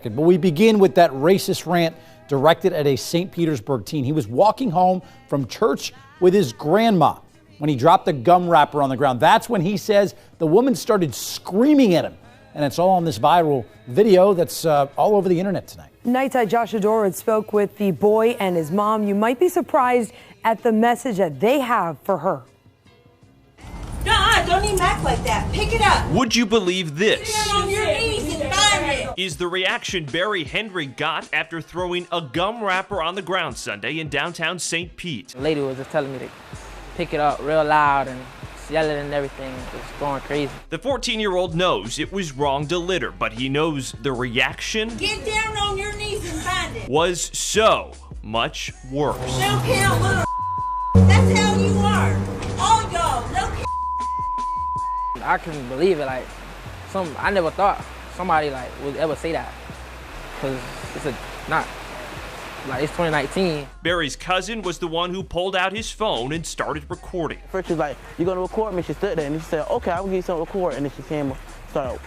But we begin with that racist rant directed at a St. Petersburg teen. He was walking home from church with his grandma when he dropped a gum wrapper on the ground. That's when he says the woman started screaming at him. And it's all on this viral video that's all over the internet tonight. Nightside Joshua Dorwood spoke with the boy and his mom. You might be surprised at the message that they have for her. No, don't even act like that. Pick it up. Would you believe this? Get on your knees and find it. Is the reaction Barry Henry got after throwing a gum wrapper on the ground Sunday in downtown St. Pete. The lady was just telling me to pick it up real loud and yelling and everything. It was going crazy. The 14-year-old knows it was wrong to litter, but he knows the reaction Get down on your knees and find it. was so much worse. No count, little. That's how you are. All y'all, no count. I couldn't believe it. Like, I never thought somebody like would ever say that, because it's it's 2019. Barry's cousin was the one who pulled out his phone and started recording. First she was like, "You gonna record me?" She stood there and she said, "Okay, I'll give you something to record." And then she came, started,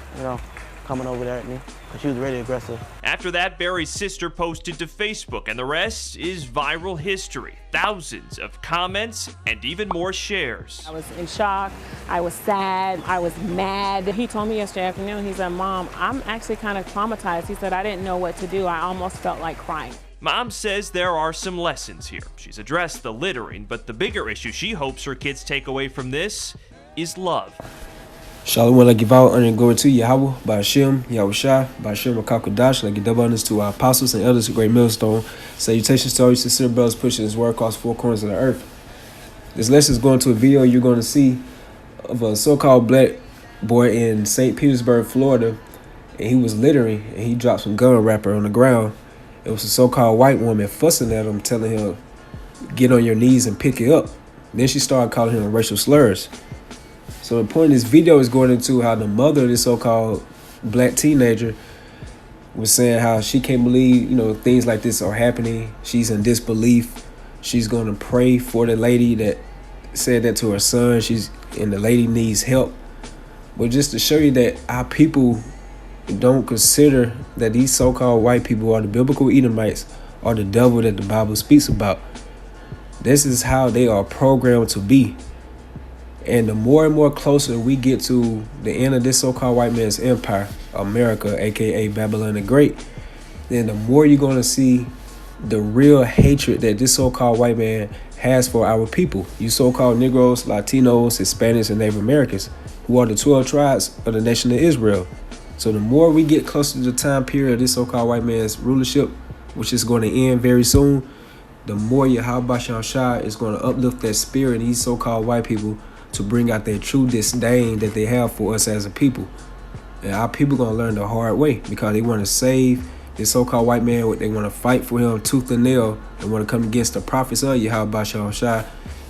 coming over there at me, because she was really aggressive. After that, Barry's sister posted to Facebook, and the rest is viral history. Thousands of comments and even more shares. I was in shock, I was sad, I was mad. He told me yesterday afternoon, he said, "Mom, I'm actually kind of traumatized." He said, "I didn't know what to do. I almost felt like crying." Mom says there are some lessons here. She's addressed the littering, but the bigger issue she hopes her kids take away from this is love. Shalom, I give out honor and glory to Yahweh, by Hashem, Yahushua, by Hashem, Rakakadash, like double honors to our apostles and elders of Great Millstone. Salutations to all you sincere brothers pushing his word across four corners of the earth. This lesson is going to a video you're going to see of a so-called black boy in St. Petersburg, Florida, and he was littering, and he dropped some gum wrapper on the ground. It was a so-called white woman fussing at him, telling him, "Get on your knees and pick it up." Then she started calling him racial slurs. So the point of this video is going into how the mother of this so-called black teenager was saying how she can't believe, things like this are happening. She's in disbelief. She's going to pray for the lady that said that to her son. And the lady needs help. But just to show you that our people don't consider that these so-called white people are the biblical Edomites or the devil that the Bible speaks about. This is how they are programmed to be. And the more and more closer we get to the end of this so-called white man's empire, America, aka Babylon the Great, then the more you're going to see the real hatred that this so-called white man has for our people. You so-called Negroes, Latinos, Hispanics, and Native Americans, who are the 12 tribes of the nation of Israel. So the more we get closer to the time period of this so-called white man's rulership, which is going to end very soon, the more Yahweh Shah is going to uplift that spirit of these so-called white people to bring out their true disdain that they have for us as a people. And our people going to learn the hard way, because they want to save this so-called white man. They want to fight for him tooth and nail. They want to come against the prophets of Yahweh Shah.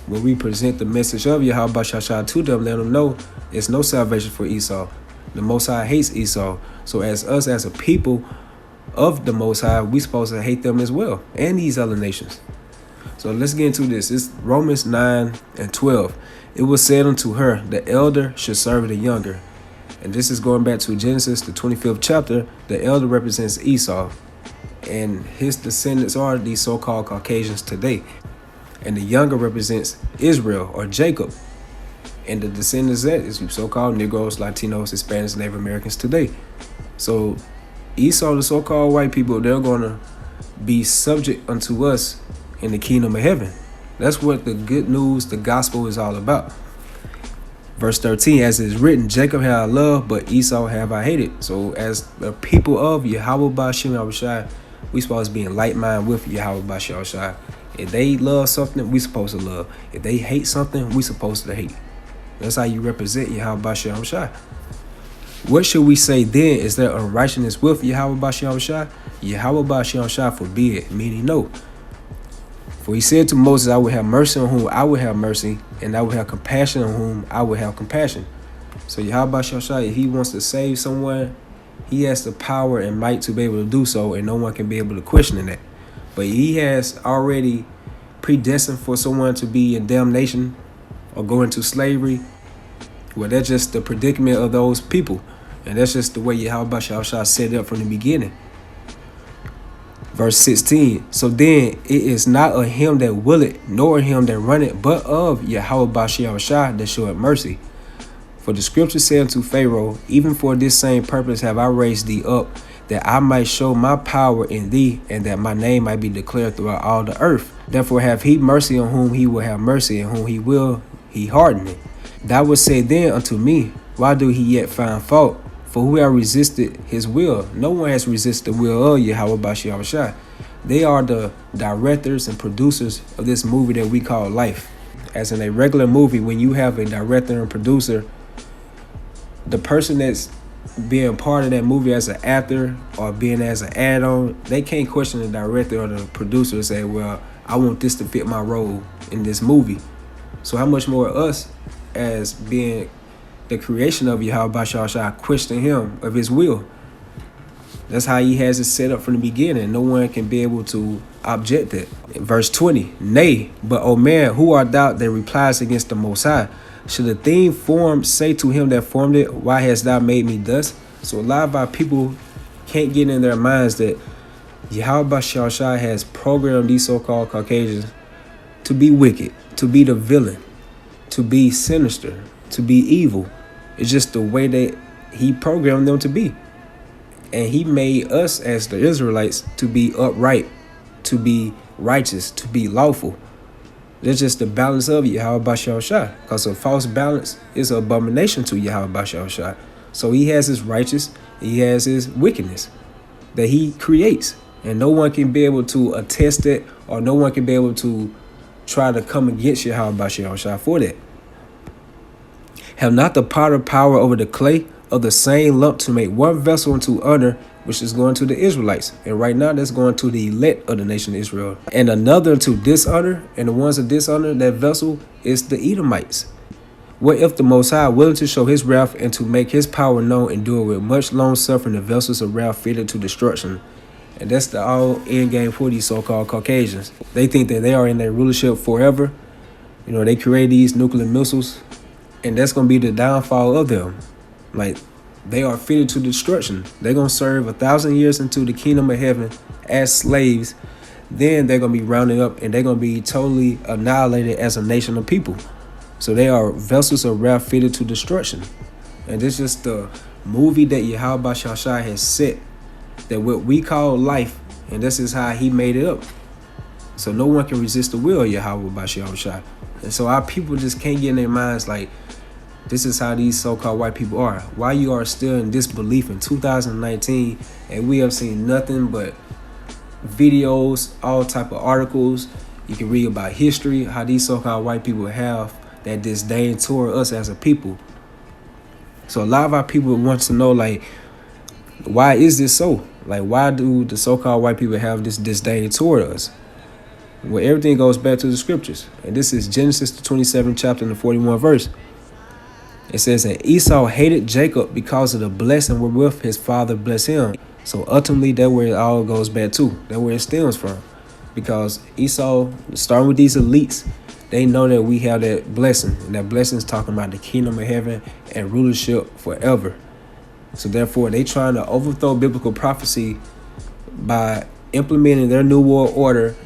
When we present the message of Yahweh Shah to them, let them know there's no salvation for Esau. The Most High hates Esau. So as us, as a people of the Most High, we supposed to hate them as well, and these other nations. So let's get into this. It's Romans 9:12. It was said unto her, the elder should serve the younger. And this is going back to Genesis, the 25th chapter. The elder represents Esau, and his descendants are these so-called Caucasians today. And the younger represents Israel, or Jacob. And the descendants of that is so-called Negroes, Latinos, Hispanics, Native Americans today. So Esau, the so-called white people, they're going to be subject unto us in the kingdom of heaven. That's what the good news, the gospel, is all about. Verse 13, as it is written, Jacob have I loved, but Esau have I hated. So as the people of Yahweh B'Shem Yahushua, we supposed to be in like mind with Yahweh B'Shem Yahushua. If they love something, we supposed to love. If they hate something, we supposed to hate. That's how you represent Yahweh B'Shem Yahushua. What should we say then? Is there unrighteousness with Yahweh B'Shem Yahushua? Yahweh B'Shem Yahushua forbid, meaning no. For he said to Moses, I will have mercy on whom I will have mercy, and I will have compassion on whom I will have compassion. So Yahweh Shah, if he wants to save someone, he has the power and might to be able to do so, and no one can be able to question that. But he has already predestined for someone to be in damnation or go into slavery. Well, that's just the predicament of those people. And that's just the way Yahweh Shah set it up from the beginning. Verse 16. So then it is not of him that willeth, nor of him that runneth, but of Yahweh Bashiach that showeth mercy. For the scripture said unto Pharaoh, even for this same purpose have I raised thee up, that I might show my power in thee, and that my name might be declared throughout all the earth. Therefore have he mercy on whom he will have mercy, and whom he will he harden it. Thou wilt say then unto me, why do he yet find fault? For who have resisted his will? No one has resisted the will of Yahweh Bashiach. They are the directors and producers of this movie that we call life. As in a regular movie, when you have a director and producer, the person that's being part of that movie as an actor or being as an add-on, they can't question the director or the producer and say, well, I want this to fit my role in this movie. So how much more us as being the creation of Yahweh Bashiach question him of his will? That's how he has it set up from the beginning. No one can be able to object it. In verse 20, nay, but O man, who art thou that replies against the Most High? Should the thing formed say to him that formed it, why hast thou made me thus? So a lot of our people can't get in their minds that Yahweh Bashiach has programmed these so-called Caucasians to be wicked, to be the villain, to be sinister, to be evil. It's just the way that he programmed them to be. And he made us as the Israelites to be upright, to be righteous, to be lawful. That's just the balance of Yahweh Bashiach. Because a false balance is an abomination to Yahweh Bashiach. So he has his righteous, he has his wickedness that he creates. And no one can be able to attest it, or no one can be able to try to come against Yahweh Bashiach for that. Have not the potter power over the clay of the same lump to make one vessel into honor, which is going to the Israelites? And right now that's going to the elect of the nation of Israel. And another to dishonor, and the ones that dishonor that vessel is the Edomites. What if the Most High, willing to show his wrath and to make his power known, endure with much long suffering the vessels of wrath fitted to destruction? And that's the all end game for these so-called Caucasians. They think that they are in their rulership forever. You know, they create these nuclear missiles, and that's going to be the downfall of them. Like, they are fitted to destruction. They're going to serve 1,000 years into the kingdom of heaven as slaves. Then they're going to be rounded up, and they're going to be totally annihilated as a nation of people. So they are vessels of wrath fitted to destruction. And this is the movie that Yahweh Bashiach has set, that what we call life, and this is how he made it up. So no one can resist the will of Yahweh Bashiach. And so our people just can't get in their minds like, this is how these so-called white people are. Why you are still in disbelief in 2019, and we have seen nothing but videos, all type of articles. You can read about history, how these so-called white people have that disdain toward us as a people. So a lot of our people want to know, like, why is this so? Like, why do the so-called white people have this disdain toward us? Well, everything goes back to the scriptures. And this is Genesis, the 27th chapter and the 41st verse. It says, and Esau hated Jacob because of the blessing wherewith his father blessed him. So ultimately, that's where it all goes back to. That's where it stems from. Because Esau, starting with these elites, they know that we have that blessing. And that blessing is talking about the kingdom of heaven and rulership forever. So therefore, they trying to overthrow biblical prophecy by implementing their new world order.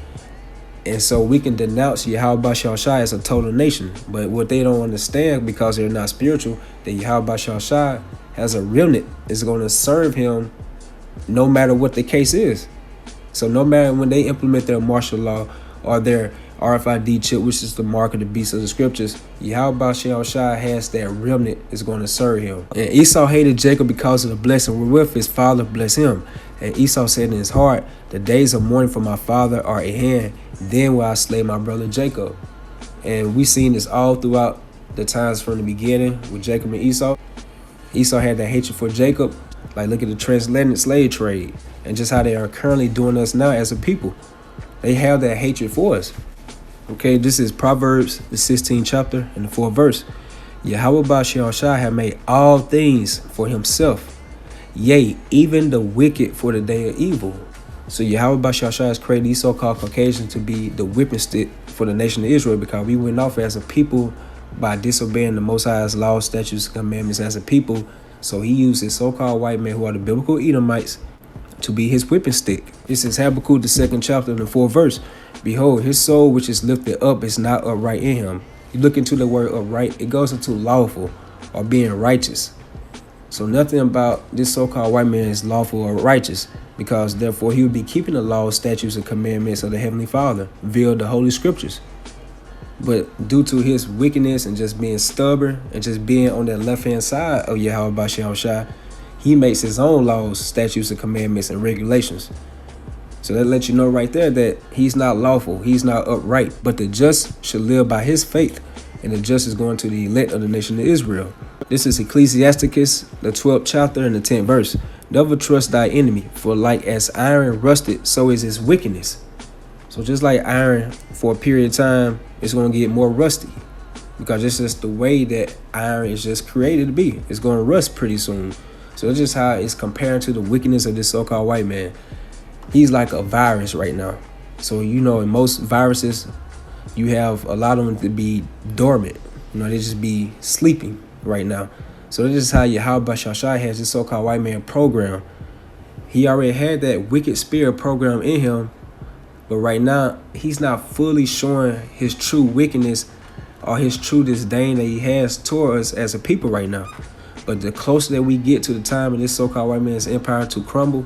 And so we can denounce Yahweh Bashiach as a total nation. But what they don't understand, because they're not spiritual, that Yahweh Bashiach has a remnant is going to serve him no matter what the case is. So no matter when they implement their martial law or their RFID chip, which is the mark of the beast of the scriptures, Yahweh Bashiach has that remnant is going to serve him. And Esau hated Jacob because of the blessing wherewith his father blessed him. And Esau said in his heart, the days of mourning for my father are at hand. Then will I slay my brother Jacob. And we seen this all throughout the times from the beginning with Jacob and Esau. Esau had that hatred for Jacob. Like, look at the transatlantic slave trade and just how they are currently doing us now as a people. They have that hatred for us. Okay, this is Proverbs, the 16th chapter and the 4th verse. Yahweh Bashiach have made all things for himself, yea, even the wicked for the day of evil. So Yahweh Bashiach has created these so-called Caucasians to be the whipping stick for the nation of Israel, because we went off as a people by disobeying the Most High's laws, statutes, commandments as a people. So he used his so-called white men, who are the biblical Edomites, to be his whipping stick. This is Habakkuk, the 2nd chapter, the 4th verse. Behold, his soul which is lifted up is not upright in him. You look into the word upright, it goes into lawful or being righteous. So nothing about this so-called white man is lawful or righteous, because therefore he would be keeping the laws, statutes, and commandments of the Heavenly Father via the Holy Scriptures. But due to his wickedness and just being stubborn and just being on that left-hand side of Yahweh Basham Shai, he makes his own laws, statutes, and commandments and regulations. So that lets you know right there that he's not lawful, he's not upright. But the just shall live by his faith, and the just is going to the elect of the nation of Israel. This is Ecclesiasticus, the 12th chapter and the 10th verse. Never trust thy enemy, for like as iron rusted, so is his wickedness. So just like iron, for a period of time, it's going to get more rusty, because it's just the way that iron is just created to be. It's going to rust pretty soon. So it's just how it's comparing to the wickedness of this so-called white man. He's like a virus right now. So, you know, in most viruses, you have a lot of them to be dormant. You know, they just be sleeping right now. So this is how Yahweh Bashashai has this so-called white man program. He already had that wicked spirit program in him, but right now, he's not fully showing his true wickedness or his true disdain that he has toward us as a people right now. But the closer that we get to the time of this so-called white man's empire to crumble,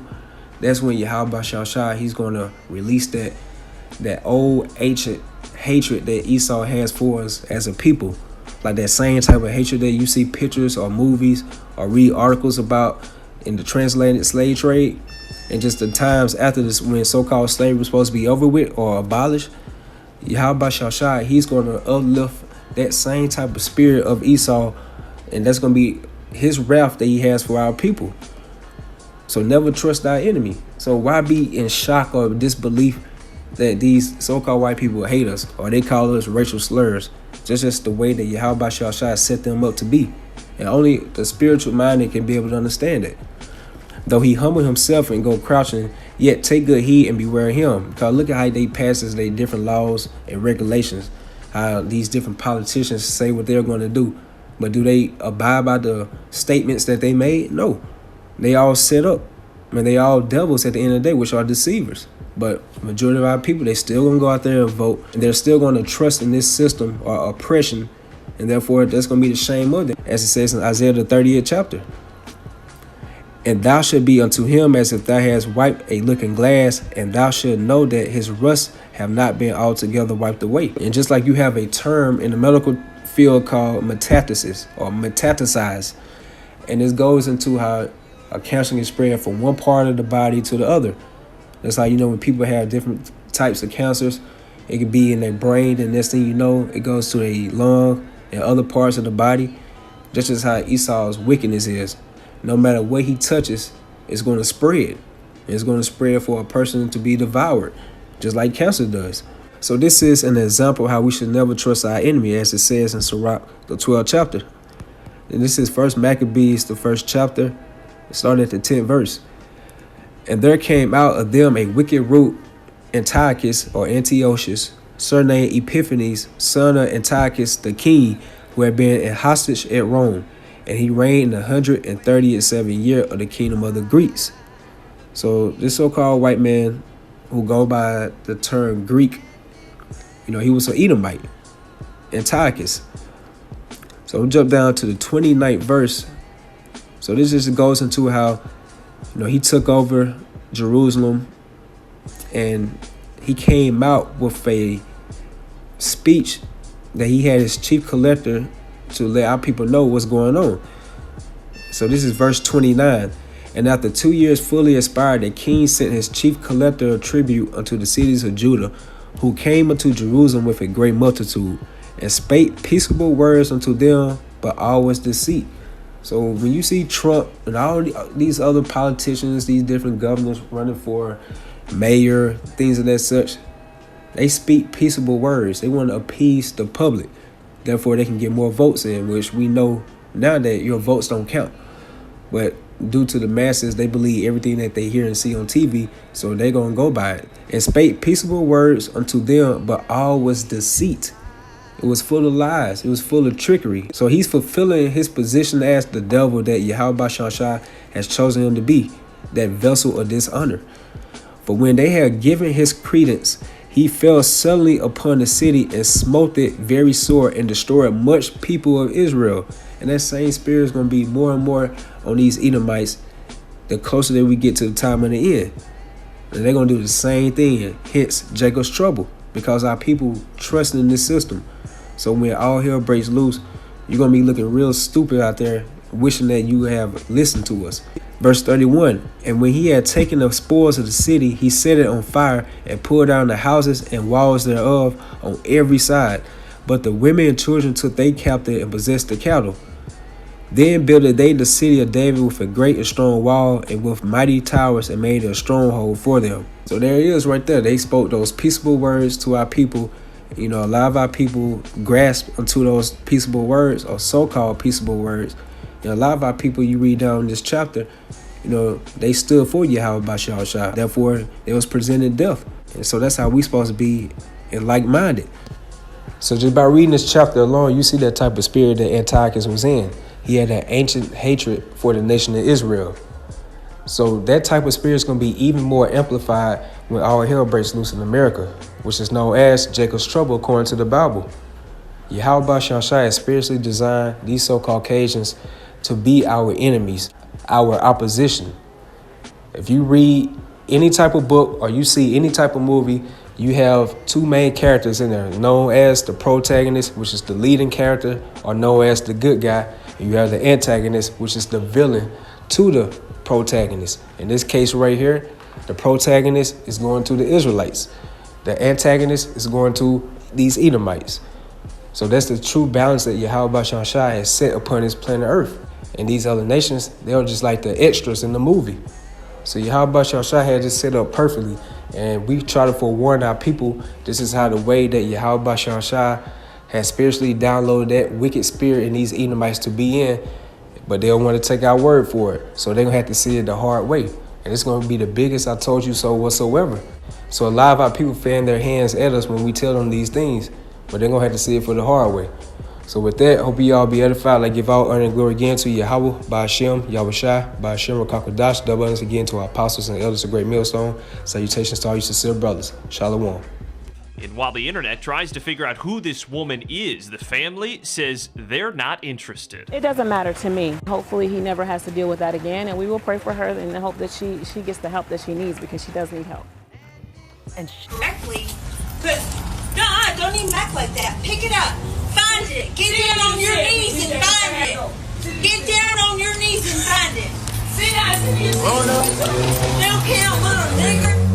that's when Yahweh Bashashai, he's going to release that old ancient hatred that Esau has for us as a people. Like that same type of hatred that you see pictures or movies or read articles about in the translated slave trade, and just the times after this when so-called slavery was supposed to be over with or abolished. Yahweh Bashashai, he's going to uplift that same type of spirit of Esau, and that's going to be his wrath that he has for our people. So never trust thy enemy. So why be in shock or disbelief that these so-called white people hate us or they call us racial slurs? Just the way that Yahweh Bashashai set them up to be. And only the spiritual minded can be able to understand it. Though he humble himself and go crouching, yet take good heed and beware of him. Because look at how they passes their different laws and regulations. How these different politicians say what they're going to do. But do they abide by the statements that they made? No. They all set up. I mean, they all devils at the end of the day, which are deceivers. But majority of our people, they still going to go out there and vote. And they're still going to trust in this system or oppression. And therefore, that's going to be the shame of them. As it says in Isaiah the 30th chapter. And thou shalt be unto him as if thou hadst wiped a looking glass, and thou shalt know that his rust have not been altogether wiped away. And just like you have a term in the medical field called metastasis or metastasize, and this goes into how a cancer can spread from one part of the body to the other. That's how you know when people have different types of cancers. It could be in their brain, and next thing you know, it goes to their lung and other parts of the body. Just as how Esau's wickedness is. No matter what he touches, it's going to spread. It's going to spread for a person to be devoured, just like cancer does. So this is an example of how we should never trust our enemy, as it says in Sirach, the 12th chapter. And this is 1 Maccabees, the 1st chapter, starting at the 10th verse. And there came out of them a wicked root, Antiochus or Antiochus, surnamed Epiphanes, son of Antiochus the king, who had been a hostage at Rome. And he reigned in the 137th year of the kingdom of the Greeks. So this so-called white man who go by the term Greek, you know, he was an Edomite, Antiochus. So we'll jump down to the 29th verse. So this just goes into how, you know, he took over Jerusalem, and he came out with a speech that he had his chief collector to let our people know what's going on. So this is verse 29. And after 2 years fully expired, the king sent his chief collector of tribute unto the cities of Judah, who came unto Jerusalem with a great multitude, and spake peaceable words unto them, but all was deceit. So when you see Trump and all these other politicians, these different governors running for mayor, things of that such, they speak peaceable words. They want to appease the public. Therefore, they can get more votes in, which we know now that your votes don't count. But due to the masses, they believe everything that they hear and see on TV, so they're going to go by it. And spake peaceable words unto them, but all was deceit. It was full of lies. It was full of trickery. So he's fulfilling his position as the devil that Yahweh Bashashai has chosen him to be. that vessel of dishonor. For when they had given his credence, he fell suddenly upon the city and smote it very sore and destroyed much people of Israel. And that same spirit is going to be more and more on these Edomites the closer that we get to the time of the end. And they're going to do the same thing, hence Jacob's trouble, because our people trust in this system. So when all hell breaks loose, you're going to be looking real stupid out there, wishing that you have listened to us. Verse 31, and when he had taken the spoils of the city, he set it on fire and pulled down the houses and walls thereof on every side. But the women and children took they captive and possessed the cattle. Then builded they the city of David with a great and strong wall and with mighty towers and made a stronghold for them. So there it is right there. They spoke those peaceable words to our people. You know, a lot of our people grasp onto those peaceable words or so-called peaceable words. And a lot of our people, you read down this chapter, you know, they stood for Yahweh Bashar. Therefore, they was presented death. And so that's how we supposed to be and like-minded. So just by reading this chapter alone, you see that type of spirit that Antiochus was in. He had an ancient hatred for the nation of Israel. So that type of spirit is going to be even more amplified when all hell breaks loose in America, which is known as Jacob's trouble according to the Bible. Yahweh Bashar has spiritually designed these so-called Caucasians to be our enemies, our opposition. If you read any type of book or you see any type of movie, you have two main characters in there, known as the protagonist, which is the leading character, or known as the good guy. And you have the antagonist, which is the villain to the protagonist. In this case right here, the protagonist is going to the Israelites. The antagonist is going to these Edomites. So that's the true balance that Yahweh Bashar has set upon his planet Earth. And these other nations, they're just like the extras in the movie. So Yahweh Bashar had this set up perfectly. And we try to forewarn our people, this is how the way that Yahweh Bashar has spiritually downloaded that wicked spirit in these Edomites to be in. But they don't want to take our word for it. So they're going to have to see it the hard way. And it's going to be the biggest I told you so whatsoever. So a lot of our people fan their hands at us when we tell them these things. But they're going to have to see it for the hard way. So with that, hope you all be edified. Like give all honor and glory again to Yahweh, Ba'ashem, Yahweh Shai, Ba'ashem, Rakakadash. Double honors again to our apostles and elders of Great Millstone. Salutations to all you sincere brothers. Shalom. And while the internet tries to figure out who this woman is, the family says they're not interested. It doesn't matter to me. Hopefully he never has to deal with that again, and we will pray for her and hope that she gets the help that she needs, because she does need help. And exactly, because don't even act like that. Pick it up, find it, get down on your knees and find it. Get down on your knees and find it. Sit down. Don't count, little nigger.